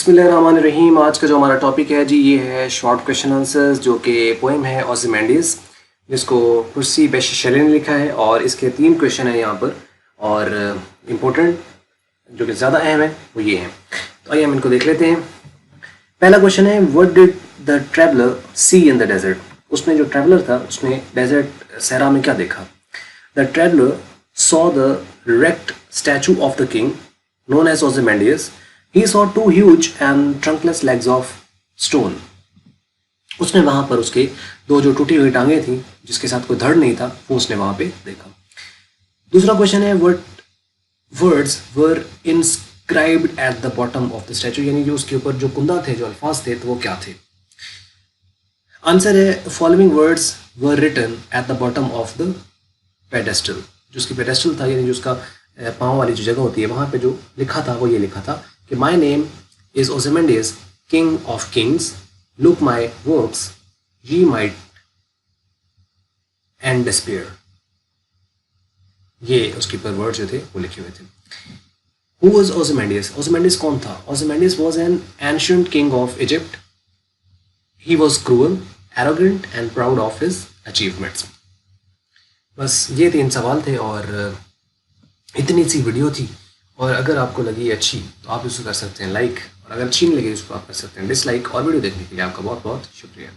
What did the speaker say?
बिस्मिल्लाहिर्रहमानिर्रहीम। आज का जो हमारा टॉपिक है जी ये है शॉर्ट क्वेश्चन आंसर्स, जो कि पोएम है ओzymandias, जिसको पर्सी bysshe shelley ने लिखा है। और इसके 3 क्वेश्चन हैं यहाँ पर, और इम्पोर्टेंट जो कि ज़्यादा अहम है वो ये हैं। तो आइए हम इनको देख लेते हैं। पहला क्वेश्चन है, what did the traveller see in the desert. उसमें जो ट्रैवलर था उसने डेजर्ट सहरा में क्या देखा। The traveller saw the wrecked statue of the king known as Ozymandias. He saw 2 huge and trunkless legs of stone. उसने वहां पर उसके 2 जो टूटी हुई टांगे थी जिसके साथ कोई धड़ नहीं था वो उसने वहां पे देखा। दूसरा क्वेश्चन है, what words were inscribed at the bottom of the statue, यानी जो उसके ऊपर जो कुंदा थे, जो अल्फाज थे, तो वो क्या थे। आंसर है, following words were written at the bottom of the pedestal. जो उसकी पेडेस्टल था, यानी जो उसका पाँव वाली जो जगह होती है, वहां पे जो लिखा था वो ये लिखा था कि my name is Ozymandias, king of kings, look my works, ye might and despair. ये उसके ऊपर वर्ड जो थे वो लिखे हुए थे। Who was ओzymandias? ओzymandias कौन था? Ozymandias was an ancient king of Egypt. He was cruel, arrogant and proud of his achievements. बस ये 3 सवाल थे और इतनी सी वीडियो थी। और अगर आपको लगी अच्छी तो आप इसको कर सकते हैं लाइक, और अगर अच्छी नहीं लगी उसको आप कर सकते हैं डिसलाइक। और वीडियो देखने के लिए आपका बहुत बहुत शुक्रिया।